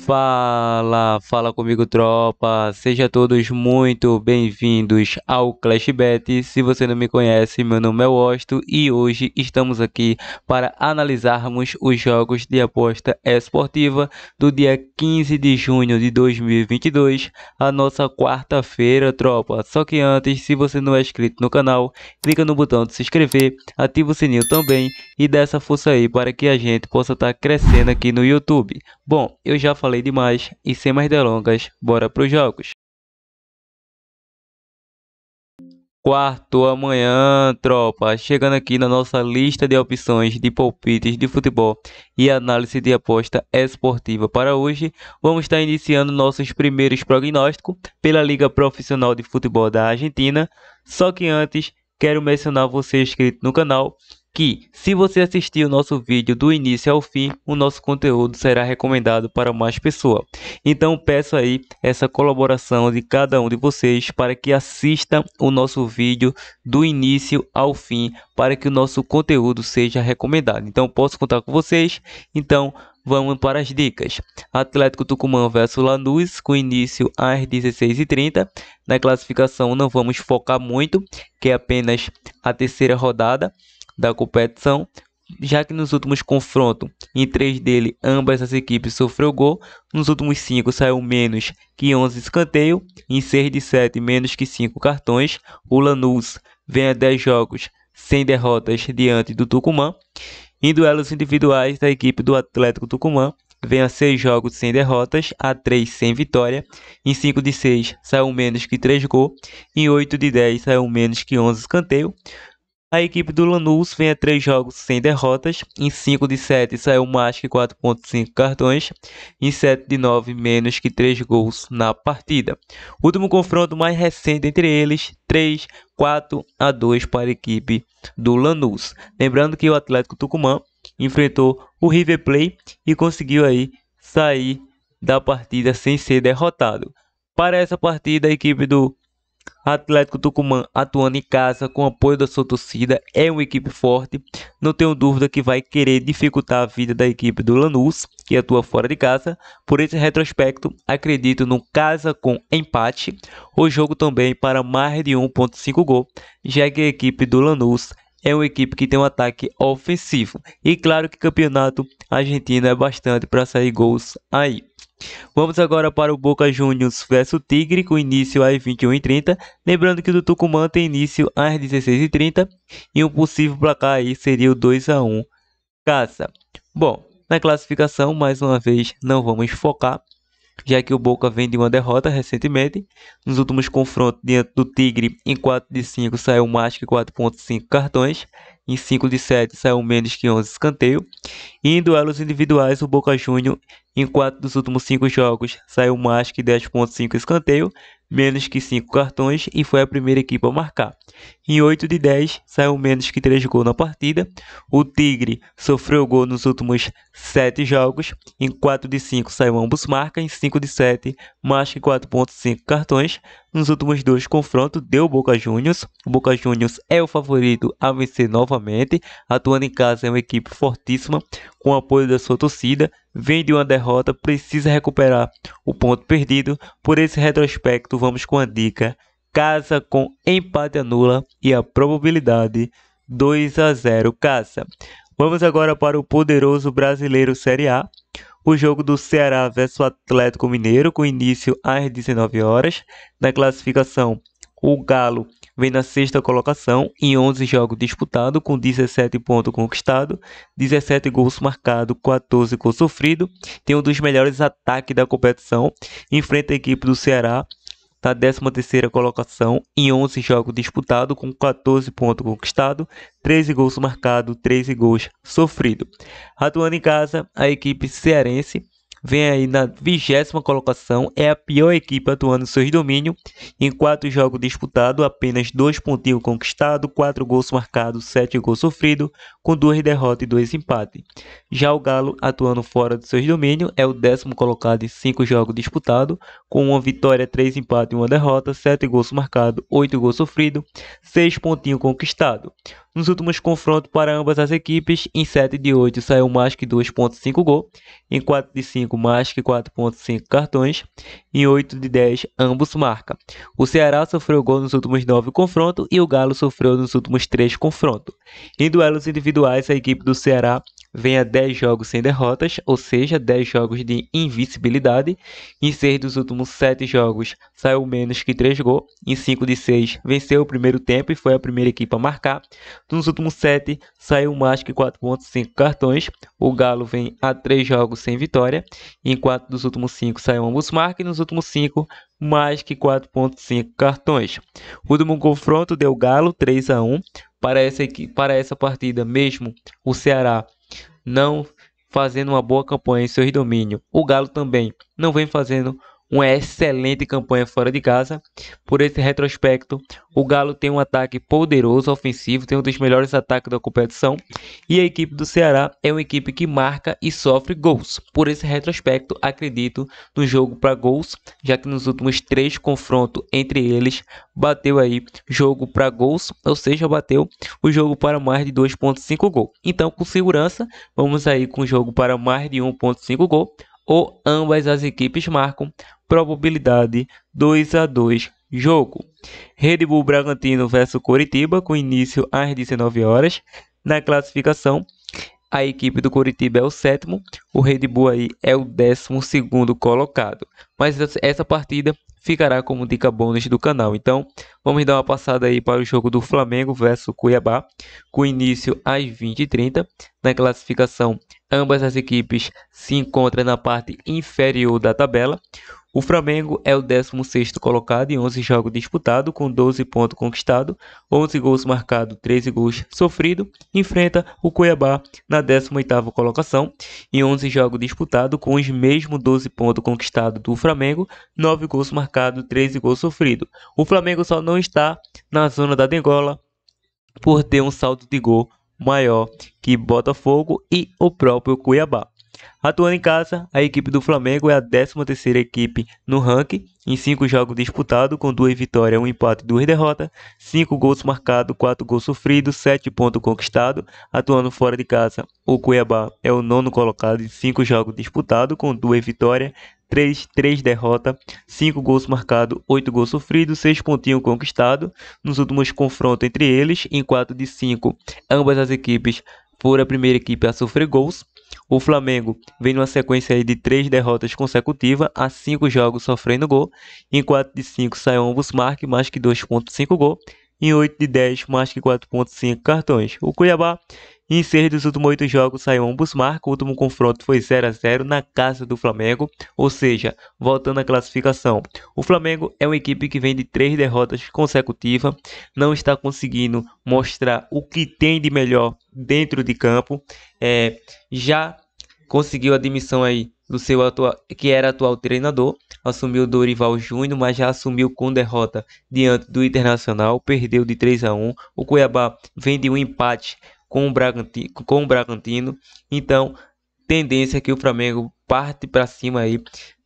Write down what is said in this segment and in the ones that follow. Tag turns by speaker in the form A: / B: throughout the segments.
A: Fala comigo, tropa. Seja todos muito bem-vindos ao Clash Bet. Se você não me conhece, meu nome é Osto e hoje estamos aqui para analisarmos os jogos de aposta esportiva do dia 15 de junho de 2022, a nossa quarta-feira, tropa. Só que antes, se você não é inscrito no canal, clica no botão de se inscrever, ativa o sininho também e dá essa força aí para que a gente possa estar crescendo aqui no YouTube. Bom, eu já falei demais e sem mais delongas, bora para os jogos. Quarto amanhã, tropa, chegando aqui na nossa lista de opções de palpites de futebol e análise de aposta esportiva para hoje, vamos estar iniciando nossos primeiros prognósticos pela Liga Profissional de Futebol da Argentina. Só que antes, quero mencionar você inscrito no canal que, se você assistir o nosso vídeo do início ao fim, o nosso conteúdo será recomendado para mais pessoas. Então peço aí essa colaboração de cada um de vocês para que assistam o nosso vídeo do início ao fim, para que o nosso conteúdo seja recomendado. Então posso contar com vocês. Então vamos para as dicas. Atlético Tucumã versus Lanús, com início às 16h30. Na classificação não vamos focar muito, que é apenas a terceira rodada da competição, já que nos últimos confrontos, em 3 dele, ambas as equipes sofreu gol. Nos últimos 5 saiu menos que 11 escanteios, em 6 de 7 menos que 5 cartões. O Lanús vem a 10 jogos sem derrotas diante do Tucumã. Em duelos individuais da equipe do Atlético Tucumã, vem a 6 jogos sem derrotas, a 3 sem vitória. Em 5 de 6 saiu menos que 3 gols, em 8 de 10 saiu menos que 11 escanteios. A equipe do Lanús vem a 3 jogos sem derrotas, em 5 de 7 saiu mais que 4,5 cartões, em 7 de 9 menos que 3 gols na partida. O último confronto mais recente entre eles, 3-4-2 para a equipe do Lanús. Lembrando que o Atlético Tucumã enfrentou o River Plate e conseguiu aí sair da partida sem ser derrotado. Para essa partida, a equipe do Atlético Tucumã, atuando em casa com apoio da sua torcida, é uma equipe forte. Não tenho dúvida que vai querer dificultar a vida da equipe do Lanús, que atua fora de casa. Por esse retrospecto, acredito no casa com empate. O jogo também para mais de 1,5 gol, já que a equipe do Lanús é uma equipe que tem um ataque ofensivo. E claro que campeonato argentino é bastante para sair gols aí. Vamos agora para o Boca Juniors versus Tigre, com início às 21h30. Lembrando que o do Tucumã tem início às 16h30 e um possível placar aí seria o 2-1 Casa. Bom, na classificação, mais uma vez, não vamos focar, já que o Boca vem de uma derrota recentemente. Nos últimos confrontos diante do Tigre, em 4 de 5 saiu mais que 4,5 cartões, em 5 de 7 saiu menos que 11 escanteios. E em duelos individuais, o Boca Juniors, em 4 dos últimos 5 jogos, saiu mais que 10,5 escanteio, menos que 5 cartões e foi a primeira equipe a marcar. Em 8 de 10, saiu menos que 3 gols na partida. O Tigre sofreu gol nos últimos 7 jogos. Em 4 de 5, saiu ambos marcas. Em 5 de 7, mais que 4,5 cartões. Nos últimos 2 confrontos, deu Boca Juniors. O Boca Juniors é o favorito a vencer novamente. Atuando em casa, é uma equipe fortíssima, com o apoio da sua torcida. Vem de uma derrota, precisa recuperar o ponto perdido. Por esse retrospecto, vamos com a dica casa com empate anula e a probabilidade 2-0 casa. Vamos agora para o poderoso brasileiro Série A. O jogo do Ceará versus Atlético Mineiro, com início às 19 horas. Na classificação, o Galo vem na 6ª colocação em 11 jogos disputados, com 17 pontos conquistados, 17 gols marcados, 14 gols sofridos. Tem um dos melhores ataques da competição. Enfrenta a equipe do Ceará na 13ª colocação em 11 jogos disputados, com 14 pontos conquistados, 13 gols marcados, 13 gols sofridos. Atuando em casa, a equipe cearense vem aí na 20ª colocação, é a pior equipe atuando em seus domínios. Em 4 jogos disputados, apenas 2 pontinhos conquistados, 4 gols marcados, 7 gols sofridos, com 2 derrotas e 2 empates. Já o Galo, atuando fora de seus domínios, é o 10º colocado em 5 jogos disputados, com 1 vitória, 3 empates e 1 derrota, 7 gols marcados, 8 gols sofridos, 6 pontinhos conquistados. Nos últimos confrontos para ambas as equipes, em 7 de 8 saiu mais que 2,5 gol, em 4 de 5 mais que 4,5 cartões, em 8 de 10 ambos marcam. O Ceará sofreu gol nos últimos 9 confrontos e o Galo sofreu nos últimos 3 confrontos. Em duelos individuais, a equipe do Ceará vem a 10 jogos sem derrotas, ou seja, 10 jogos de invencibilidade. Em 6 dos últimos 7 jogos saiu menos que 3 gols. Em 5 de 6 venceu o primeiro tempo e foi a primeira equipe a marcar. Nos últimos 7 saiu mais que 4,5 cartões. O Galo vem a 3 jogos sem vitória. Em 4 dos últimos 5 saiu ambos marcam e nos últimos 5 mais que 4,5 cartões. O último confronto deu Galo 3-1. Para essa partida mesmo, o Ceará não fazendo uma boa campanha em seus domínios. O Galo também não vem fazendo uma excelente campanha fora de casa. Por esse retrospecto, o Galo tem um ataque poderoso, ofensivo, tem um dos melhores ataques da competição. E a equipe do Ceará é uma equipe que marca e sofre gols. Por esse retrospecto, acredito no jogo para gols, já que nos últimos 3 confrontos entre eles, bateu aí jogo para gols, ou seja, bateu o jogo para mais de 2,5 gol. Então, com segurança, vamos aí com o jogo para mais de 1,5 gol, ou ambas as equipes marcam, probabilidade 2-2 jogo. Red Bull Bragantino versus Coritiba, com início às 19 horas. Na classificação, a equipe do Coritiba é o 7º, o Red Bull aí é o 12º colocado. Mas essa partida ficará como dica bônus do canal. Então, vamos dar uma passada aí para o jogo do Flamengo versus Cuiabá, com início às 20h30. Na classificação, ambas as equipes se encontram na parte inferior da tabela. O Flamengo é o 16º colocado em 11 jogos disputados, com 12 pontos conquistados, 11 gols marcados, 13 gols sofridos. Enfrenta o Cuiabá na 18ª colocação, em 11 jogos disputados, com os mesmos 12 pontos conquistados do Flamengo, 9 gols marcados, 13 gols sofridos. O Flamengo só não está na zona da degola por ter um saldo de gol maior que Botafogo e o próprio Cuiabá. Atuando em casa, a equipe do Flamengo é a 13ª equipe no ranking, em 5 jogos disputados, com 2 vitórias, 1 empate e 2 derrotas, 5 gols marcados, 4 gols sofridos, 7 pontos conquistados. Atuando fora de casa, o Cuiabá é o 9º colocado em 5 jogos disputados, com 2 vitórias, 3 derrotas, 5 gols marcados, 8 gols sofridos, 6 pontinhos conquistados. Nos últimos confrontos entre eles, em 4 de 5, ambas as equipes foram a primeira equipe a sofrer gols. O Flamengo vem numa sequência aí de 3 derrotas consecutivas, a 5 jogos sofrendo gol. Em 4 de 5 saiu ambos marcam, mais que 2,5 gol. Em 8 de 10, mais que 4,5 cartões. O Cuiabá, em 6 dos últimos 8 jogos, saiu ambos marcam. O último confronto foi 0-0 na casa do Flamengo, ou seja, voltando à classificação. O Flamengo é uma equipe que vem de 3 derrotas consecutivas, não está conseguindo mostrar o que tem de melhor dentro de campo. Já conseguiu a demissão aí do seu atual treinador, assumiu o Dorival Júnior, mas já assumiu com derrota diante do Internacional, perdeu de 3-1. O Cuiabá vem de um empate com o Bragantino, então tendência é que o Flamengo parte para cima aí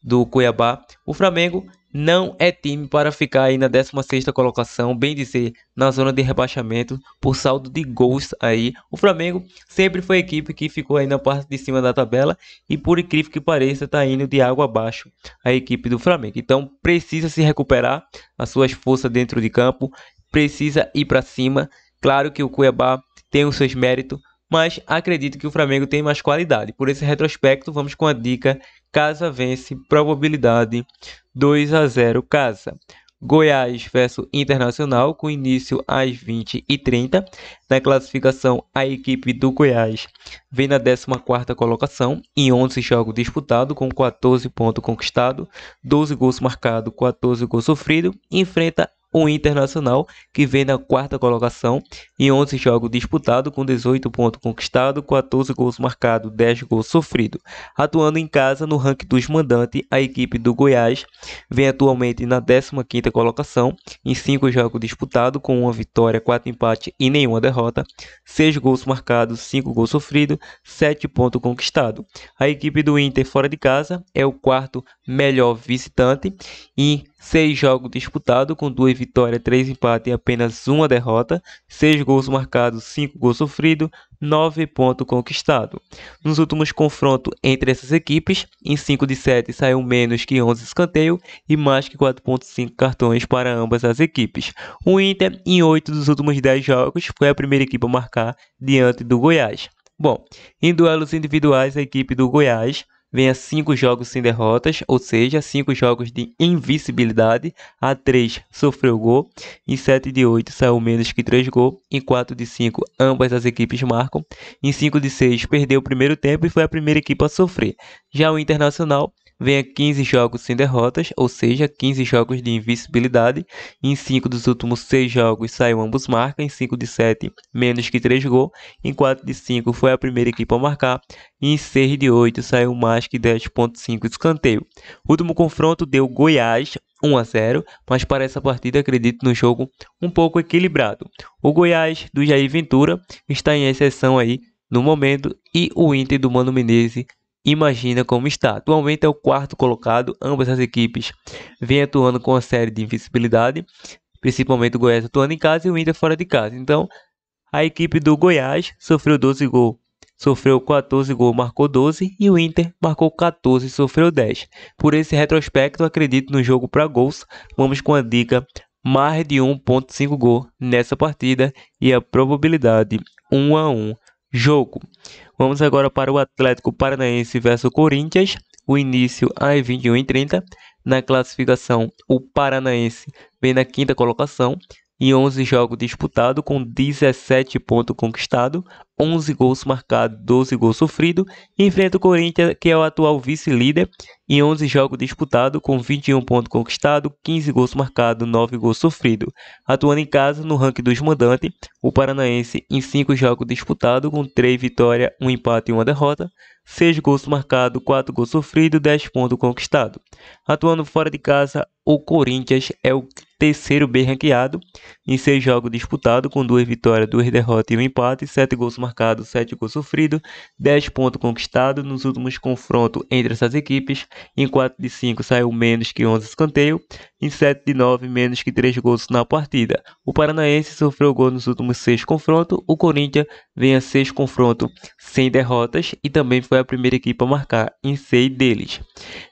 A: do Cuiabá. O Flamengo não é time para ficar aí na 16ª colocação, bem dizer, na zona de rebaixamento, por saldo de gols aí. O Flamengo sempre foi a equipe que ficou aí na parte de cima da tabela e, por incrível que pareça, está indo de água abaixo a equipe do Flamengo. Então precisa se recuperar as suas forças dentro de campo, precisa ir para cima. Claro que o Cuiabá tem os seus méritos, mas acredito que o Flamengo tem mais qualidade. Por esse retrospecto, vamos com a dica Casa vence, probabilidade 2-0 Casa. Goiás versus Internacional, com início às 20h30. Na classificação, a equipe do Goiás vem na 14ª colocação, em 11 jogos disputados, com 14 pontos conquistados, 12 gols marcados, 14 gols sofridos. Enfrenta o Internacional, que vem na 4ª colocação, em 11 jogos disputados, com 18 pontos conquistados, 14 gols marcados, 10 gols sofridos. Atuando em casa, no ranking dos mandantes, a equipe do Goiás vem atualmente na 15ª colocação, em 5 jogos disputados, com 1 vitória, 4 empates e nenhuma derrota, 6 gols marcados, 5 gols sofridos, 7 pontos conquistados. A equipe do Inter fora de casa é o 4º melhor visitante, em 6 jogos disputados, com 2 vitórias, vitórias, 3 empates e apenas uma derrota, 6 gols marcados, 5 gols sofridos, 9 pontos conquistados. Nos últimos confrontos entre essas equipes, em 5 de 7 saiu menos que 11 escanteios e mais que 4,5 cartões para ambas as equipes. O Inter, em 8 dos últimos 10 jogos, foi a primeira equipe a marcar diante do Goiás. Bom, em duelos individuais, a equipe do Goiás vem a 5 jogos sem derrotas, ou seja, 5 jogos de invencibilidade. A 3 sofreu gol, em 7 de 8 saiu menos que 3 gols, em 4 de 5 ambas as equipes marcam, em 5 de 6 perdeu o primeiro tempo e foi a primeira equipe a sofrer. Já o Internacional vem a 15 jogos sem derrotas, ou seja, 15 jogos de invencibilidade. Em 5 dos últimos 6 jogos saiu ambos marcam, em 5 de 7 menos que 3 gols, em 4 de 5 foi a primeira equipe a marcar, e em 6 de 8 saiu mais que 10,5 escanteio. O último confronto deu Goiás 1-0, mas para essa partida acredito no jogo um pouco equilibrado. O Goiás do Jair Ventura está em exceção aí no momento e o Inter do Mano Menezes imagina como está. Atualmente é o quarto colocado, ambas as equipes vêm atuando com uma série de invencibilidade, principalmente o Goiás atuando em casa e o Inter fora de casa. Então, a equipe do Goiás sofreu 12 gols, sofreu 14 gols, marcou 12 e o Inter marcou 14 e sofreu 10. Por esse retrospecto, acredito no jogo para gols. Vamos com a dica mais de 1,5 gol nessa partida e a probabilidade 1-1 jogo. Vamos agora para o Atlético Paranaense versus Corinthians. O início às 21h30. Na classificação, o Paranaense vem na quinta colocação. Em 11 jogos disputados, com 17 pontos conquistados, 11 gols marcados, 12 gols sofridos. Enfrenta o Corinthians, que é o atual vice-líder, em 11 jogos disputados, com 21 pontos conquistados, 15 gols marcados, 9 gols sofridos. Atuando em casa, no ranking dos mandantes, o Paranaense, em 5 jogos disputados, com 3 vitórias, 1 empate e 1 derrota, 6 gols marcados, 4 gols sofridos, 10 pontos conquistados. Atuando fora de casa, o Corinthians é o terceiro bem ranqueado, em 6 jogos disputados, com 2 vitórias, 2 derrotas e 1 empate, 7 gols marcados, 7 gols sofridos, 10 pontos conquistados nos últimos confrontos entre essas equipes. Em 4 de 5 saiu menos que 11 escanteios, em 7 de 9 menos que 3 gols na partida. O Paranaense sofreu gol nos últimos 6 confrontos, o Corinthians vem a 6 confrontos sem derrotas e também foi a primeira equipe a marcar em 6 deles.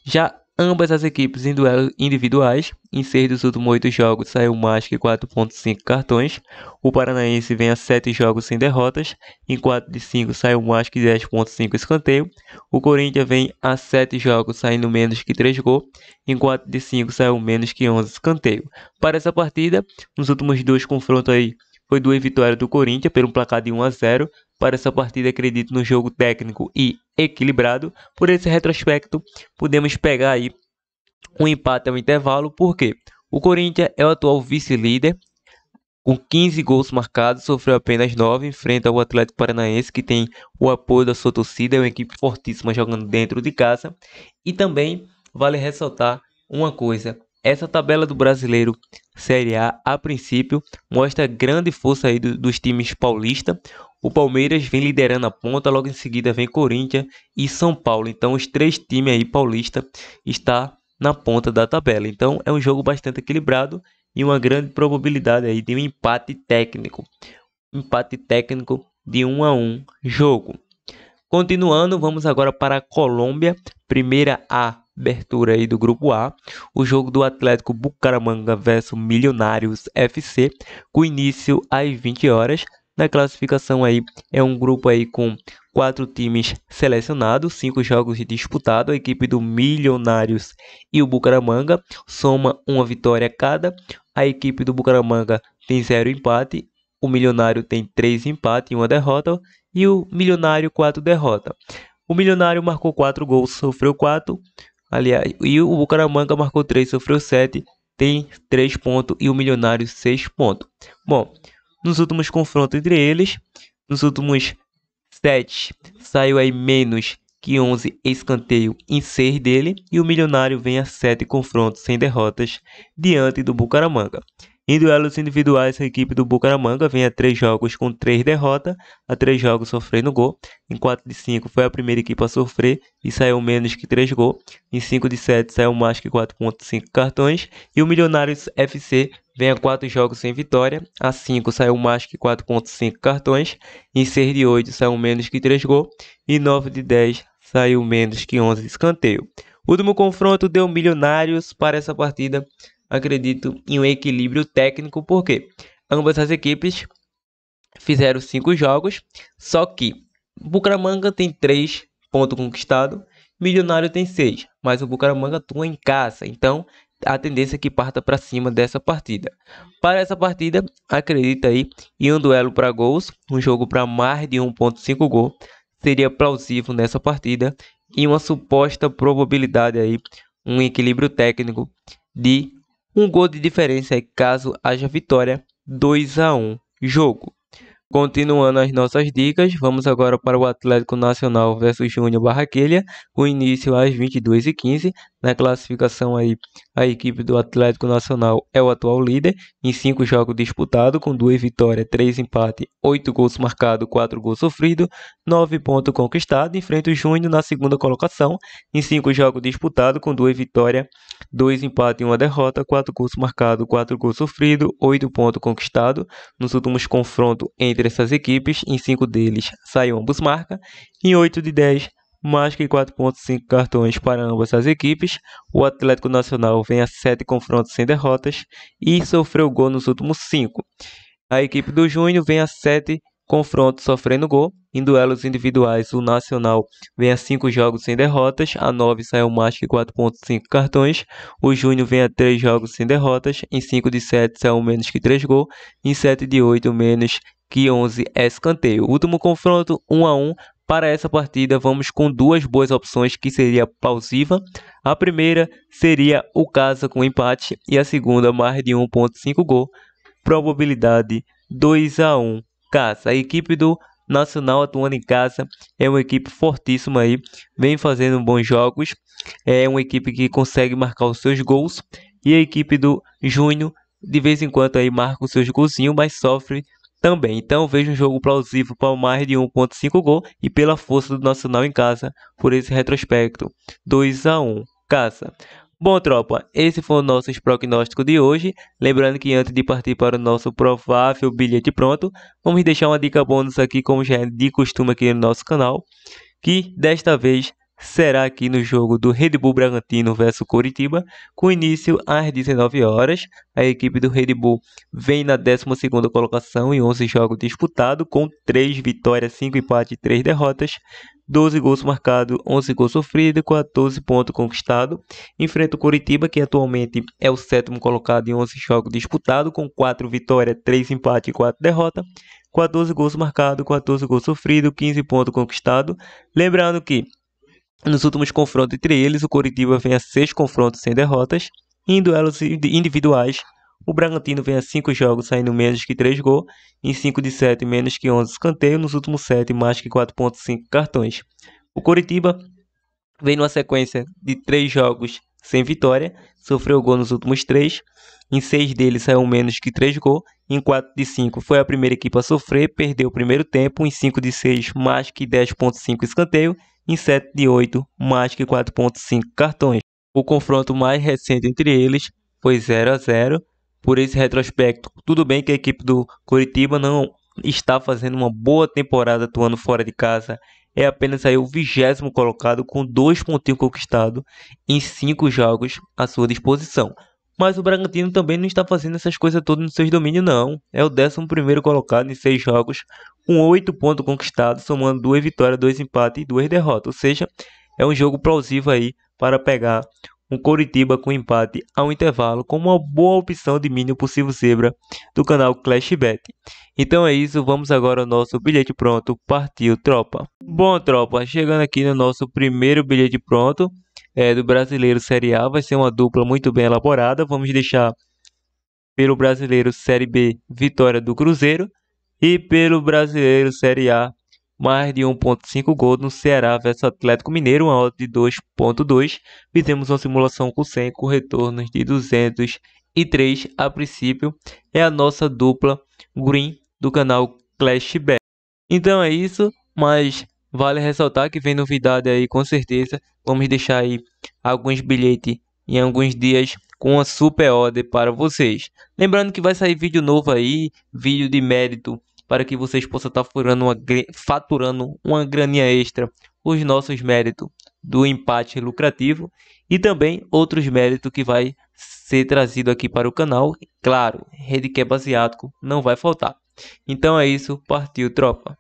A: Já ambas as equipes em duelos individuais, em 6 dos últimos 8 jogos saiu mais que 4,5 cartões. O Paranaense vem a 7 jogos sem derrotas, em 4 de 5 saiu mais que 10,5 escanteio. O Corinthians vem a 7 jogos saindo menos que 3 gols, em 4 de 5 saiu menos que 11 escanteio. Para essa partida, nos últimos 2 confrontos aí, foi 2 vitórias do Corinthians pelo placar de 1-0. Para essa partida acredito no jogo técnico e equilibrado. Por esse retrospecto, podemos pegar aí um empate ao intervalo, porque o Corinthians é o atual vice-líder, com 15 gols marcados, sofreu apenas 9, enfrenta o Atlético Paranaense, que tem o apoio da sua torcida, é uma equipe fortíssima jogando dentro de casa. E também vale ressaltar uma coisa: essa tabela do Brasileiro Série A princípio, mostra grande força aí dos times paulistas. O Palmeiras vem liderando a ponta, logo em seguida vem Corinthians e São Paulo. Então os 3 times aí paulistas estão na ponta da tabela. Então é um jogo bastante equilibrado e uma grande probabilidade aí de um empate técnico. Empate técnico de 1-1 jogo. Continuando, vamos agora para a Colômbia, primeira abertura aí do grupo A, o jogo do Atlético Bucaramanga versus Milionários FC, com início às 20 horas. Na classificação aí é um grupo aí com 4 times selecionados, 5 jogos disputados. A equipe do Milionários e o Bucaramanga soma uma vitória cada. A equipe do Bucaramanga tem 0 empate, o Milionário tem 3 empates e 1 derrota, e o Milionário 4 derrotas. O Milionário marcou 4 gols, sofreu 4, aliás, e o Bucaramanga marcou 3, sofreu 7, tem 3 pontos, e o Milionário 6 pontos. Bom, nos últimos confrontos entre eles, nos últimos 7, saiu aí menos que 11 escanteio em 6 dele, e o Milionário vem a 7 confrontos sem derrotas diante do Bucaramanga. Em duelos individuais, a equipe do Bucaramanga vem a 3 jogos com 3 derrotas, a 3 jogos sofrendo gol. Em 4 de 5 foi a primeira equipe a sofrer e saiu menos que 3 gols. Em 5 de 7 saiu mais que 4,5 cartões. E o Milionários FC vem a 4 jogos sem vitória, a 5 saiu mais que 4,5 cartões. Em 6 de 8 saiu menos que 3 gols. E 9 de 10 saiu menos que 11 escanteio. O último confronto deu Milionários para essa partida. Acredito em um equilíbrio técnico, porque ambas as equipes fizeram 5 jogos, só que Bucaramanga tem 3 pontos conquistados, Milionário tem 6, mas o Bucaramanga atua em casa, então a tendência é que parta para cima dessa partida. Para essa partida, acredita aí em um duelo para gols, um jogo para mais de 1,5 gol, seria plausível nessa partida, e uma suposta probabilidade aí, um equilíbrio técnico de um gol de diferença caso haja vitória, 2-1 jogo. Continuando as nossas dicas, vamos agora para o Atlético Nacional versus Júnior Barranquilla, o início às 22h15. Na classificação aí, a equipe do Atlético Nacional é o atual líder, em 5 jogos disputados, com 2 vitórias, 3 empates, 8 gols marcados, 4 gols sofridos, 9 pontos conquistados. Enfrenta o Júnior na segunda colocação, em 5 jogos disputados, com 2 vitórias, 2 empates e 1 derrota, 4 gols marcados, 4 gols sofridos, 8 pontos conquistados. Nos últimos confrontos entre essas equipes, em 5 deles saiu ambos marca, em 8 de 10 mais que 4,5 cartões para ambas as equipes. O Atlético Nacional vem a 7 confrontos sem derrotas e sofreu gol nos últimos 5. A equipe do Júnior vem a 7 confrontos sofrendo gol. Em duelos individuais, o Nacional vem a 5 jogos sem derrotas, a 9 saiu mais que 4,5 cartões. O Júnior vem a 3 jogos sem derrotas, em 5 de 7 saiu menos que 3 gols, em 7 de 8 menos que 11 escanteio. Último confronto, 1-1. Para essa partida, vamos com 2 boas opções que seria plausível. A primeira seria o casa com empate e a segunda mais de 1,5 gol. Probabilidade 2-1 casa. A equipe do Nacional atuando em casa é uma equipe fortíssima aí, vem fazendo bons jogos, é uma equipe que consegue marcar os seus gols, e a equipe do Júnior de vez em quando aí marca os seus golzinhos, mas sofre também. Então vejo um jogo plausível para mais de 1,5 gol e pela força do Nacional em casa, por esse retrospecto, 2-1 casa. Bom, tropa, esse foi o nosso prognóstico de hoje. Lembrando que antes de partir para o nosso provável bilhete pronto, vamos deixar uma dica bônus aqui, como já é de costume aqui no nosso canal, que desta vez será aqui no jogo do Red Bull Bragantino versus Coritiba, com início às 19 horas. A equipe do Red Bull vem na 12ª colocação em 11 jogos disputados, com 3 vitórias, 5 empates e 3 derrotas, 12 gols marcados, 11 gols sofridos, 14 pontos conquistados. Enfrenta o Coritiba, que atualmente é o 7º colocado em 11 jogos disputados, com 4 vitórias, 3 empates e 4 derrotas, 14 gols marcados, 14 gols sofridos, 15 pontos conquistados. Lembrando que nos últimos confrontos entre eles, o Coritiba vem a 6 confrontos sem derrotas. Em duelos individuais, o Bragantino vem a 5 jogos saindo menos que 3 gols. Em 5 de 7, menos que 11 escanteios. Nos últimos 7, mais que 4,5 cartões. O Coritiba vem numa sequência de 3 jogos sem vitória. Sofreu gol nos últimos 3. Em 6 deles saiu menos que 3 gols. Em 4 de 5 foi a primeira equipe a sofrer, perdeu o primeiro tempo. Em 5 de 6, mais que 10,5 escanteio. Em 7 de 8, mais que 4,5 cartões. O confronto mais recente entre eles foi 0-0. Por esse retrospecto, tudo bem que a equipe do Coritiba não está fazendo uma boa temporada atuando fora de casa. É apenas aí o 20º colocado com 2 pontinhos conquistados em 5 jogos à sua disposição. Mas o Bragantino também não está fazendo essas coisas todas nos seus domínios, não. É o 11º colocado em 6 jogos, com 8 pontos conquistados, somando 2 vitórias, 2 empates e 2 derrotas. Ou seja, é um jogo plausível aí para pegar um Coritiba com empate ao intervalo, como uma boa opção de mínimo possível zebra do canal ClashBet. Então é isso, vamos agora ao nosso bilhete pronto. Partiu, tropa! Bom, tropa, chegando aqui no nosso primeiro bilhete pronto, do Brasileiro Série A, vai ser uma dupla muito bem elaborada. Vamos deixar pelo Brasileiro Série B, vitória do Cruzeiro, e pelo Brasileiro Série A, mais de 1,5 gol no Ceará versus Atlético Mineiro, uma odd de 2,2. Fizemos uma simulação com 100 com retornos de E 3, a princípio, é a nossa dupla Green do canal Clash Bet. Então é isso, mas vale ressaltar que vem novidade aí com certeza. Vamos deixar aí alguns bilhetes em alguns dias com uma super odd para vocês. Lembrando que vai sair vídeo novo aí, vídeo de mérito, para que vocês possam estar faturando uma graninha extra, os nossos méritos do empate lucrativo e também outros méritos que vai ser trazido aqui para o canal. Claro, handicap asiático não vai faltar. Então é isso, partiu tropa.